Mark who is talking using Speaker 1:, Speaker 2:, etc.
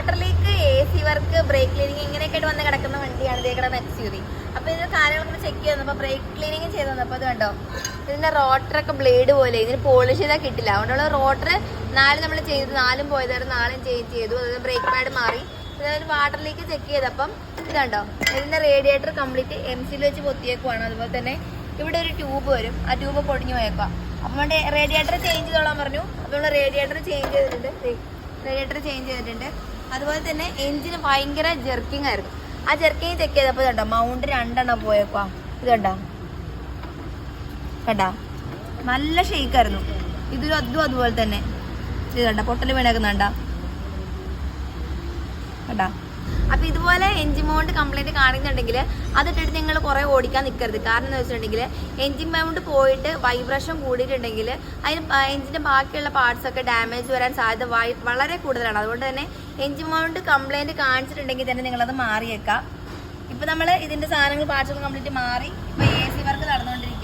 Speaker 1: Water leak, AC work, brake cleaning ഇങ്ങനെയൊക്കെ ആയിട്ട് വന്ന് കിടക്കുന്ന വണ്ടിയാണ് ഇതേക്കട എക്സ്യൂവി. അപ്പോൾ ഇതിന്റെ കാര്യങ്ങളൊക്കെ ചെക്ക് ചെയ്ത് വന്നപ്പോൾ ബ്രേക്ക് ക്ലീനിങ് ചെയ്ത് വന്നപ്പോൾ അത് കണ്ടോ, ഇതിന്റെ റോട്ടറൊക്കെ ബ്ലേഡ് പോലെ ഇതിന് പോളിഷ് ചെയ്താൽ കിട്ടില്ല. അതുകൊണ്ടുള്ള റോട്ടർ 4 നമ്മൾ ചെയ്തു, 4 പോയതായിരുന്നു, 4 ചേഞ്ച് ചെയ്തു. അതായത് ബ്രേക്ക് പാഡ് മാറി. അതായത് വാട്ടർ ലീക്ക് ചെക്ക് ചെയ്തപ്പം ഇത് കണ്ടോ, ഇതിന്റെ റേഡിയേറ്റർ കംപ്ലീറ്റ് MCയിൽ വെച്ച് പൊത്തിയേക്കുവാണ്. അതുപോലെ തന്നെ ഇവിടെ ഒരു ട്യൂബ് വരും, ആ ട്യൂബ് പൊടിഞ്ഞു പോയേക്കാം. അപ്പം വേണ്ടി റേഡിയേറ്റർ ചേഞ്ച് ചെയ്തോളാൻ പറഞ്ഞു. അപ്പോൾ നമ്മൾ റേഡിയേറ്റർ ചേഞ്ച് ചെയ്തിട്ടുണ്ട്. അതുപോലെ തന്നെ എഞ്ചിന് ഭയങ്കര ജെർക്കിംഗ് ആയിരുന്നു. ആ ജെർക്കിങ് ചെക്ക് ചെയ്തപ്പോൾ കണ്ടോ മൗണ്ട് 2 പോയേക്കുവാ. ഇത് കണ്ടോ, നല്ല ഷെയ്ക്കായിരുന്നു. ഇതൊരു അതുപോലെ തന്നെ ഇത് കണ്ട പൊട്ടൽ വീണേക്കുന്നുണ്ടാ കേട്ടാ. അപ്പൊ ഇതുപോലെ എഞ്ചിൻ മൗണ്ട് കംപ്ലൈന്റ് കാണിക്കുന്നുണ്ടെങ്കിൽ അതിട്ടിട്ട് നിങ്ങൾ കുറെ ഓടിക്കാൻ നിൽക്കരുത്. കാരണം എന്ന് വെച്ചിട്ടുണ്ടെങ്കിൽ എഞ്ചിൻ മൗണ്ട് പോയിട്ട് വൈബ്രേഷൻ കൂടിയിട്ടുണ്ടെങ്കിൽ അതിന് എഞ്ചിന്റെ ബാക്കിയുള്ള പാർട്സ് ഒക്കെ ഡാമേജ് വരാൻ സാധ്യത വളരെ കൂടുതലാണ്. അതുകൊണ്ട് തന്നെ എഞ്ചിൻ മൗണ്ട് കംപ്ലൈന്റ് കാണിച്ചിട്ടുണ്ടെങ്കിൽ തന്നെ നിങ്ങളത് മാറിയേക്കാം. ഇപ്പൊ നമ്മൾ ഇതിന്റെ സാധനങ്ങൾ പാർട്സ് ഒക്കെ കംപ്ലീറ്റ് മാറി. ഇപ്പൊ AC വർക്ക് നടന്നുകൊണ്ടിരിക്കും.